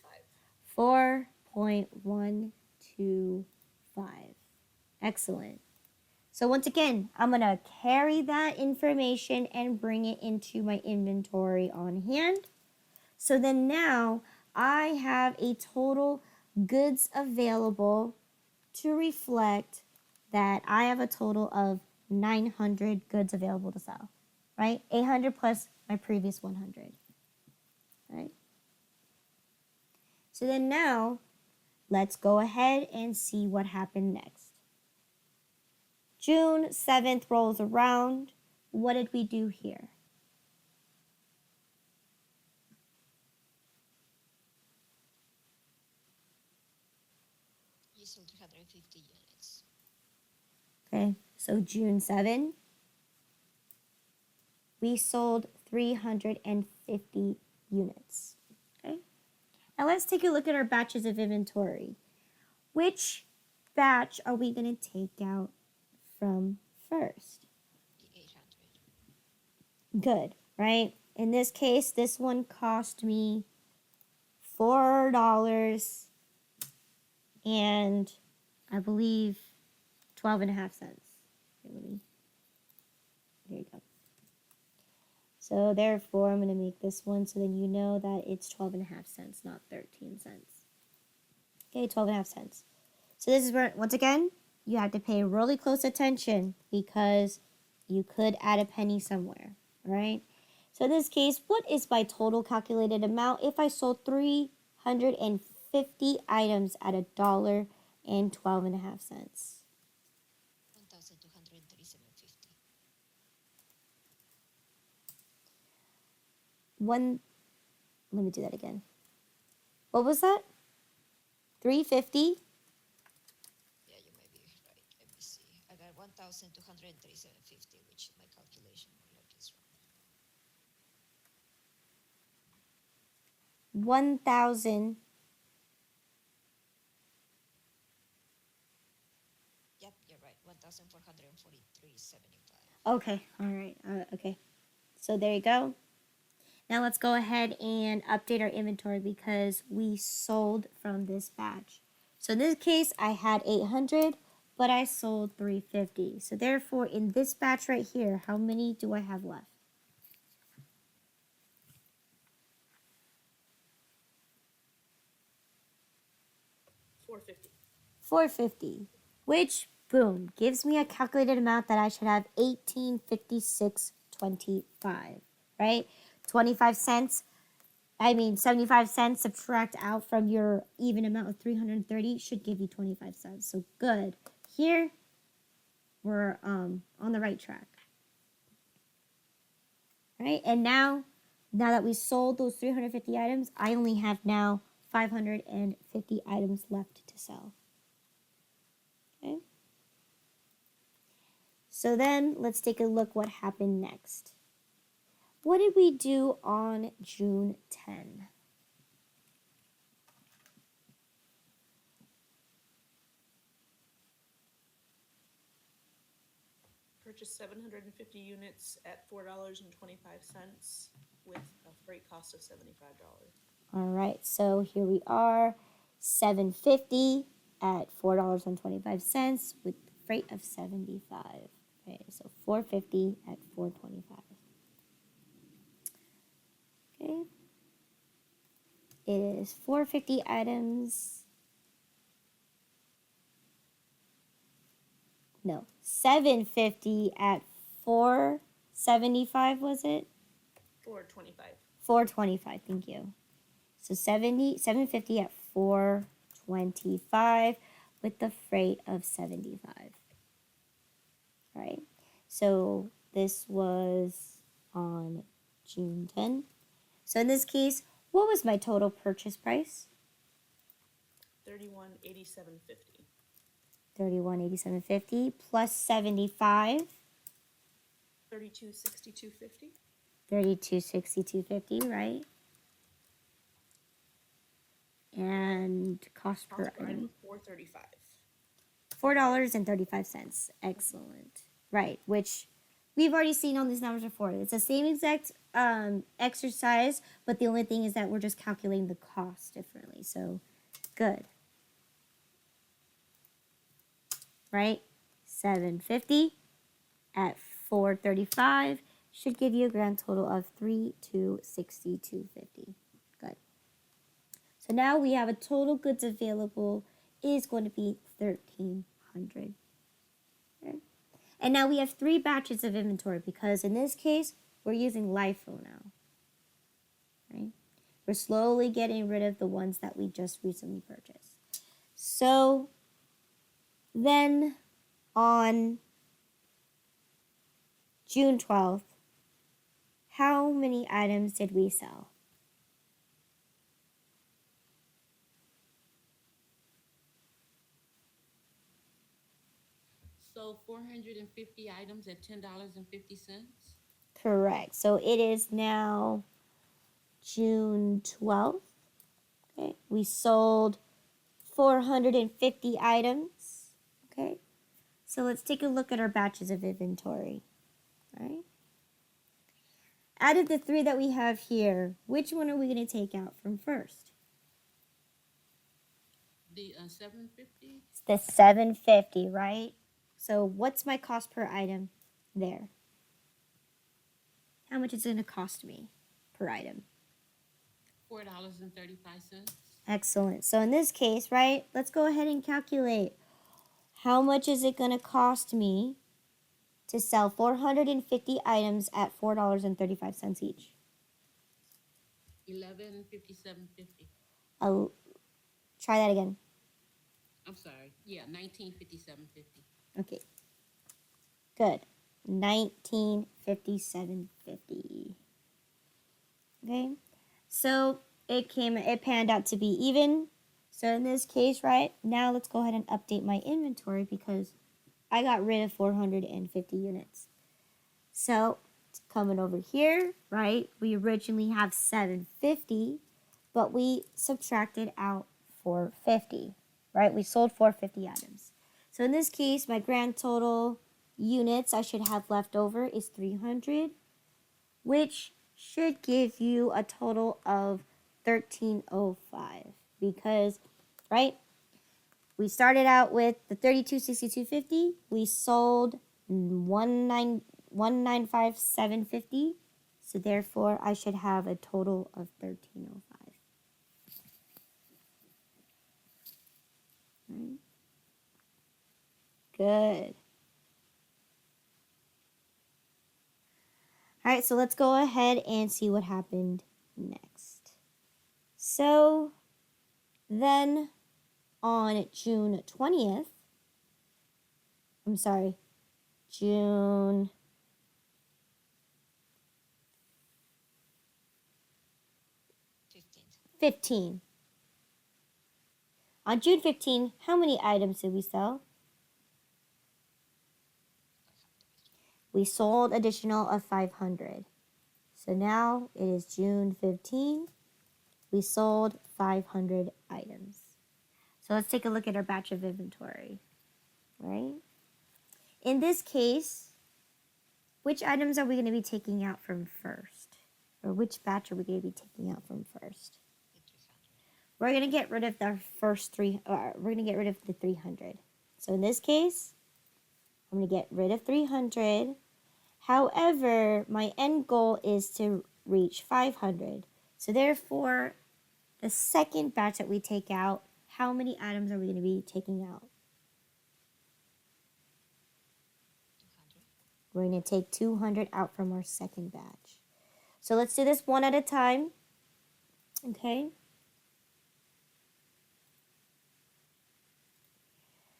4.125. Excellent. So once again, I'm going to carry that information and bring it into my inventory on hand. So then now I have a total goods available to reflect that I have a total of 900 goods available to sell, right? 800 plus my previous 100, right? So then now let's go ahead and see what happened next. June 7th rolls around. What did we do here? You sold 350 units. Okay, so June 7, we sold 350 units. Okay, now let's take a look at our batches of inventory. Which batch are we going to take out from first? The 800. Good, right? In this case, this one cost me $4 and I believe 12 and a half cents. Here you go. So therefore, I'm going to make this one so then you know that it's 12 and a half cents, not 13 cents. Okay, 12 and a half cents. So this is where, once again, you have to pay really close attention because you could add a penny somewhere, all right? So in this case, what is my total calculated amount if I sold 350 items at $1 and 12 and a half cents? 1,237.50. Let me do that again. What was that? 350? Yeah, you might be right. Let me see. I got 1,237.50, which my calculation more like is wrong. 1,000. Yep, you're right. 1,443.75. Okay, all right. Okay. So there you go. Now let's go ahead and update our inventory because we sold from this batch. So in this case, I had 800, but I sold 350. So therefore, in this batch right here, how many do I have left? 450. 450, which, boom, gives me a calculated amount that I should have 1856.25, right? 25 cents 75 cents subtract out from your even amount of 330 should give you 25 cents. So good. Here, we're on the right track. Right? And now that we sold those 350 items, I only have now 550 items left to sell. Okay? So then let's take a look what happened next. What did we do on June 10? Purchased 750 units at $4.25 with a freight cost of $75. All right, so here we are, 750 at $4.25 with freight of 75. Okay, so 450 at 425. Okay. It is 450 items. No, 750 at 475 was it? 425. 425, thank you. So 750 at 425 with the freight of 75. All right. So this was on June 10. So in this case, what was my total purchase price? $3187.50. $3187.50 plus 75. $3262.50. $3262.50, right? And cost per Cost per item. item $4.35. $4.35. Excellent. Right, which we've already seen on these numbers before. It's the same exact exercise, but the only thing is that we're just calculating the cost differently. So, good. Right? 750 at 435 should give you a grand total of 3262.50. Good. So now we have a total goods available is going to be 1,300. Okay. And now we have 3 batches of inventory because in this case, we're using Lifo now. Right? We're slowly getting rid of the ones that we just recently purchased. So then on June 12th, how many items did we sell? So 450 items at $10.50. Correct. So it is now June 12th. Okay. We sold 450 items. Okay. So let's take a look at our batches of inventory. All right. Out of the 3 that we have here, which one are we going to take out from first? The 750. It's the 750, right? So what's my cost per item there? How much is it going to cost me per item? $4.35. Excellent. So in this case, right, let's go ahead and calculate. How much is it going to cost me to sell 450 items at $4.35 each? $11.57.50. I'll try that again. I'm sorry. Yeah, $19.57.50. Okay. Good. 1957.50. Okay. So it panned out to be even. So in this case, right, now let's go ahead and update my inventory because I got rid of 450 units. So coming over here, right, we originally have 750, but we subtracted out 450, right? We sold 450 items. So in this case, my grand total units I should have left over is 300, which should give you a total of 1305 because, right, we started out with the 3262.50. We sold 195,750. So therefore, I should have a total of 1305. Right. Good. All right, so let's go ahead and see what happened next. So then on June 20th, I'm sorry, June 15th. 15. On June 15, how many items did we sell? We sold additional of 500. So now it is June 15. We sold 500 items. So let's take a look at our batch of inventory, right? In this case, which items are we going to be taking out from first? Or which batch are we going to be taking out from first? The 300. We're going to get rid of the first three, we're going to get rid of the 300. So in this case, I'm going to get rid of 300. However, my end goal is to reach 500. So therefore, the second batch that we take out, how many items are we going to be taking out? 200. We're going to take 200 out from our second batch. So let's do this one at a time. Okay.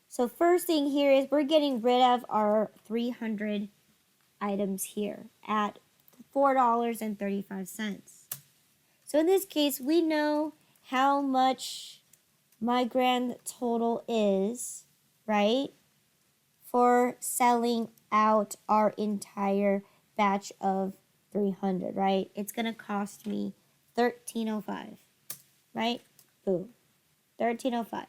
So first thing here is we're getting rid of our 300 items here at $4.35. So in this case, we know how much my grand total is, right? For selling out our entire batch of 300, right? It's going to cost me $13.05, right? Boom. $13.05.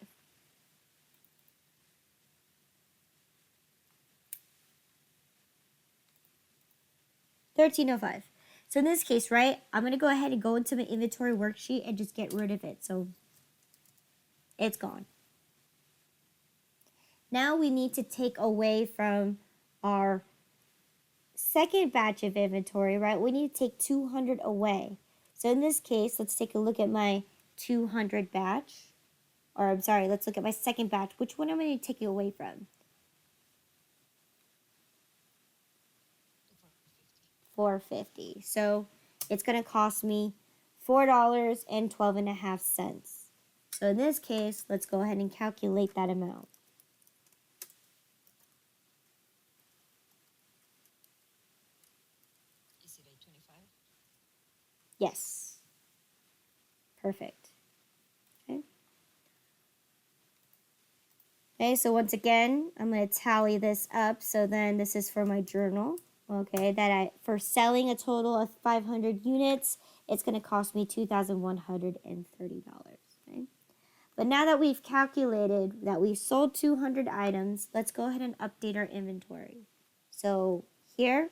$13.05. So in this case, right, I'm going to go ahead and go into my inventory worksheet and just get rid of it. So it's gone. Now we need to take away from our second batch of inventory, right? We need to take 200 away. So in this case, let's take a look at my 200 batch. Or I'm sorry, let's look at my second batch. Which one am I going to take it away from? The 450. 450. So it's going to cost me $4.12.5. So in this case, let's go ahead and calculate that amount. Is it 825? Yes. Perfect. Okay. Okay, so once again, I'm going to tally this up. So then this is for my journal. Okay, for selling a total of 500 units, it's going to cost me $2,130. Okay. But now that we've calculated that we sold 200 items, let's go ahead and update our inventory. So here,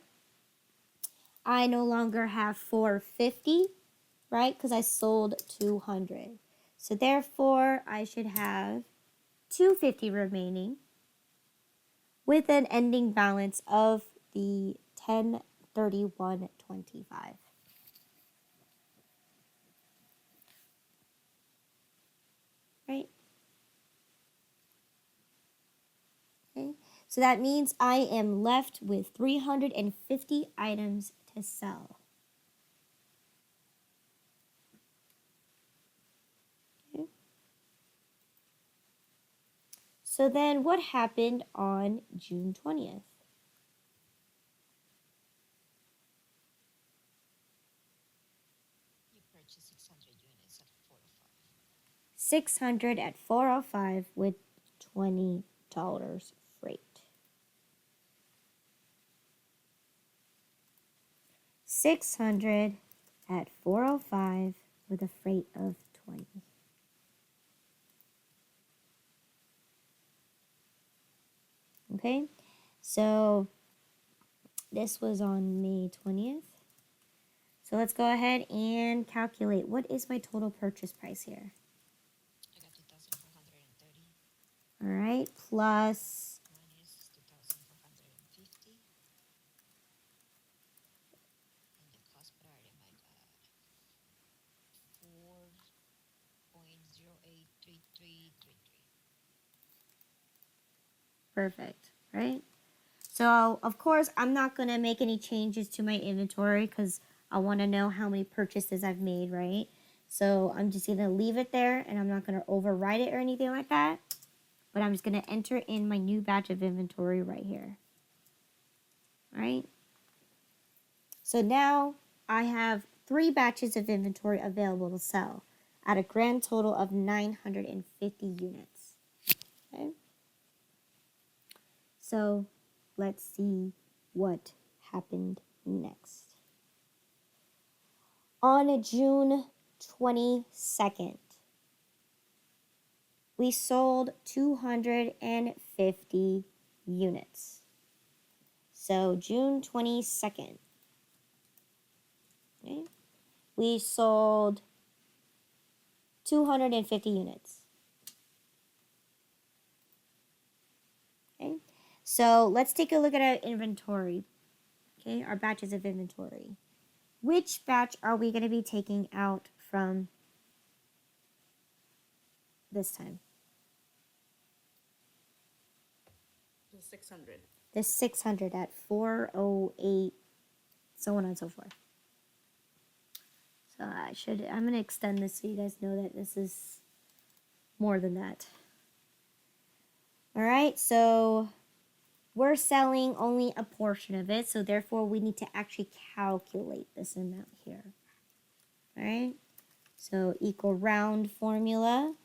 I no longer have 450, right? Because I sold 200. So therefore, I should have 250 remaining with an ending balance of the 1031.25. Right? Okay. So that means I am left with 350 items to sell. Okay. So then what happened on June 20th? You purchased 600 units at 405. 600 at 405 with $20 freight. 600 at 405 with a freight of 20. Okay, so this was on May 20th. So let's go ahead and calculate what is my total purchase price here. I got 2,430 All right, plus minus 2,450. And the cost per item I got 4.083333. perfect, right? So of course I'm not gonna make any changes to my inventory because I want to know how many purchases I've made, right? So I'm just gonna leave it there and I'm not gonna overwrite it or anything like that. But I'm just gonna enter in my new batch of inventory right here. right? So now I have 3 batches of inventory available to sell at a grand total of 950 units. Okay? So let's see what happened next. On June 22nd, we sold 250 units. So June 22nd, okay, we sold 250 units. Okay, so let's take a look at our inventory. Okay, our batches of inventory. Which batch are we going to be taking out from this time? The 600. The 600 at 408, so on and so forth. So I'm going to extend this so you guys know that this is more than that. All right, so we're selling only a portion of it, so therefore we need to actually calculate this amount here. All right, so equal round formula.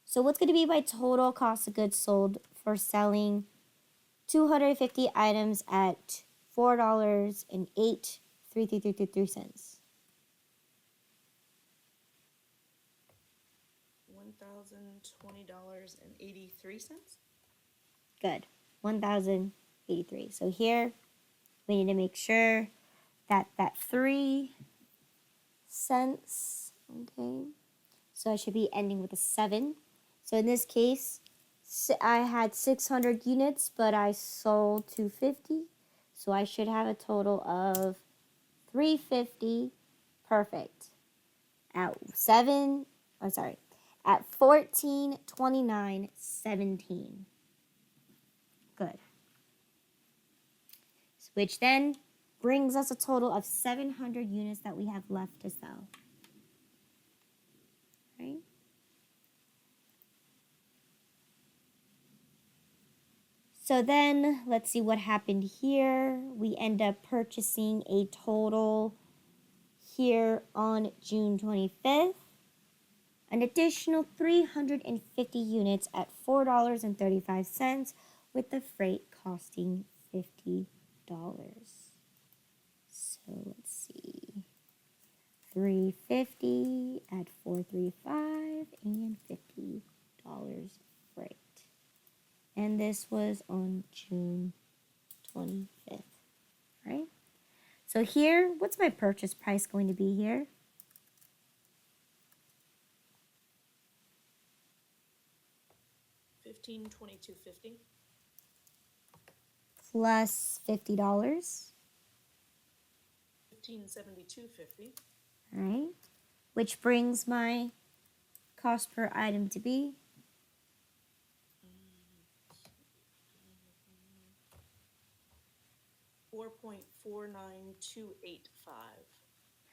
So what's going to be my total cost of goods sold for selling 250 items at $4.083333? $1,020.83. Good. 1,083. So here we need to make sure that 3 cents, okay? So I should be ending with a 7. So in this case, I had 600 units, but I sold 250. So I should have a total of 350. Perfect. At 14.29.17. Good. Which then brings us a total of 700 units that we have left to sell. Right? So then let's see what happened here. We end up purchasing a total here on June 25th, an additional 350 units at $4.35 with the freight costing $50. So let's see. 350 at 435 and $50 freight. And this was on June 25th, right? So here, what's my purchase price going to be here? $1522.50. Plus $50, $1572.50. right? Which brings my cost per item to be 4.49285.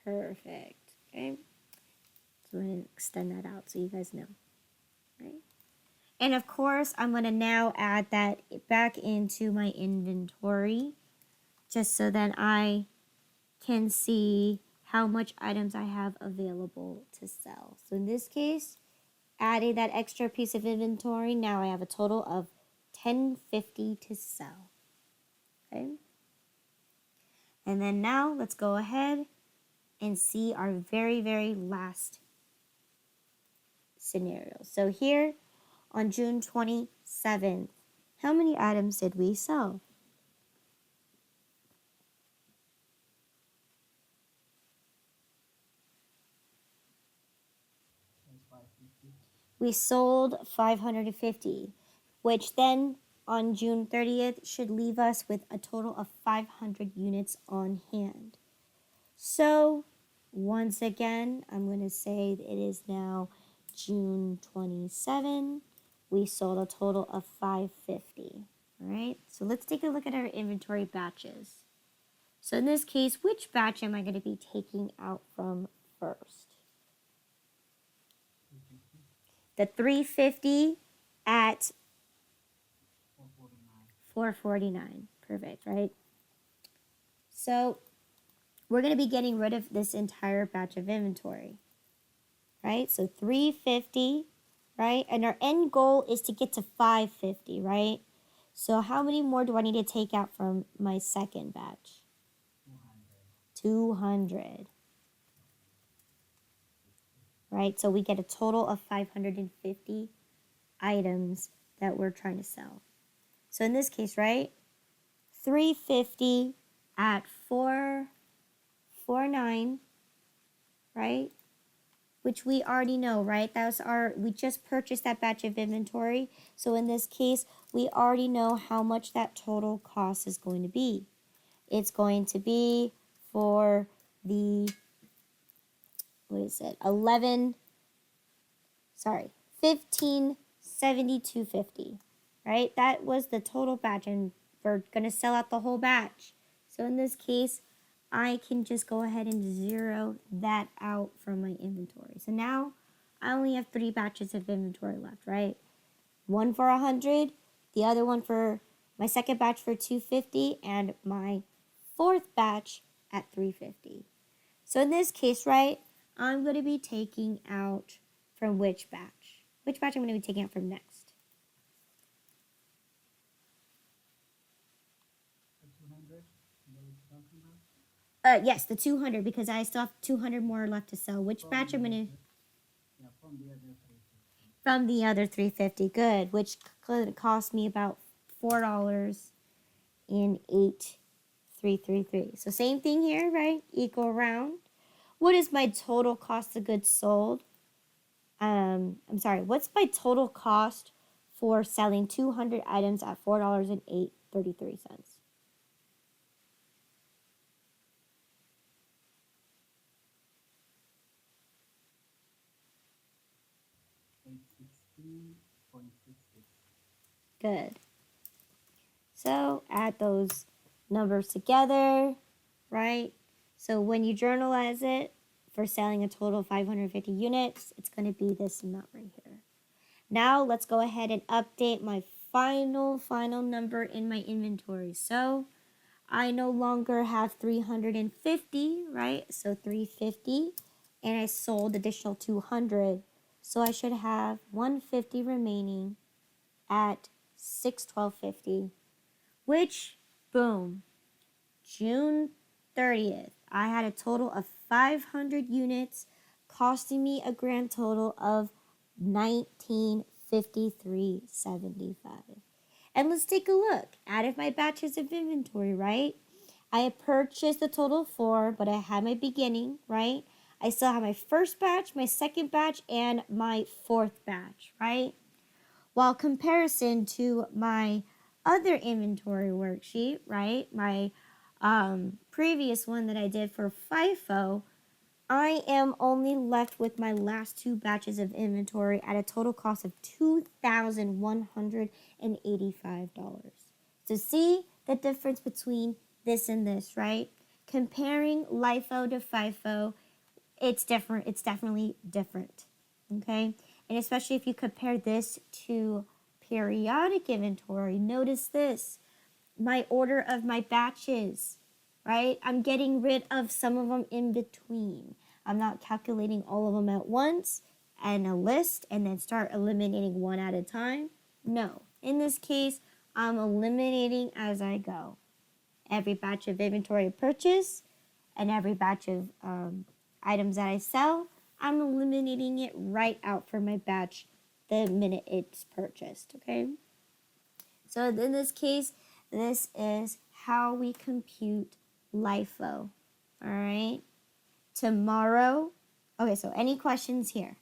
perfect, okay? So I'm going to extend that out so you guys know, right? And of course, I'm going to now add that back into my inventory just so that I can see how much items I have available to sell. So in this case, adding that extra piece of inventory, now I have a total of 1050 to sell. Okay? And then now let's go ahead and see our very, very last scenario. So here on June 27th, how many items did we sell? We sold 550, which then on June 30th should leave us with a total of 500 units on hand. So once again, I'm going to say it is now June 27. We sold a total of 550. All right, so let's take a look at our inventory batches. So in this case, which batch am I going to be taking out from first? The 350 at $4.49. Perfect, right? So we're going to be getting rid of this entire batch of inventory, right? So $3.50, right? And our end goal is to get to $5.50, right? So how many more do I need to take out from my second batch? 200. Right? So we get a total of 550 items that we're trying to sell. So in this case, right? 350 at 449, right? Which we already know, right? That was we just purchased that batch of inventory. So in this case, we already know how much that total cost is going to be. It's going to be for the, what is it? 1572.50, right? That was the total batch, and we're gonna sell out the whole batch. So in this case, I can just go ahead and zero that out from my inventory. So now I only have 3 batches of inventory left, right? One for 100, the other one for my second batch for 250, and my fourth batch at 350. So in this case, right, I'm going to be taking out from which batch? Which batch I'm going to be taking out from next? Yes, the 200, because I still have 200 more left to sell. Which batch I'm going to? From the other 350. Good, which could cost me about $4 in 8,333. So same thing here, right? Equal round. What is my total cost of goods sold? I'm sorry, what's my total cost for selling 200 items at $4.33? Good. So add those numbers together, right? So when you journalize it for selling a total of 550 units, it's going to be this amount right here. Now let's go ahead and update my final number in my inventory. So I no longer have 350, right? So 350, and I sold additional 200. So I should have 150 remaining at 612.50, which, boom, June 30th, I had a total of 500 units, costing me a grand total of $1953.75. And let's take a look. Out of my batches of inventory, right? I had purchased a total of 4, but I had my beginning, right? I still have my first batch, my second batch, and my fourth batch, right? While comparison to my other inventory worksheet, right? My previous one that I did for FIFO, I am only left with my last 2 batches of inventory at a total cost of $2,185. So see the difference between this and this, right? Comparing LIFO to FIFO, it's different. It's definitely different, okay? And especially if you compare this to periodic inventory, notice this. My order of my batches, right? I'm getting rid of some of them in between. I'm not calculating all of them at once and a list and then start eliminating one at a time. No. In this case, I'm eliminating as I go. Every batch of inventory purchase and every batch of items that I sell, I'm eliminating it right out from my batch the minute it's purchased, okay? So in this case, this is how we compute LIFO, all right? Tomorrow, okay, so any questions here?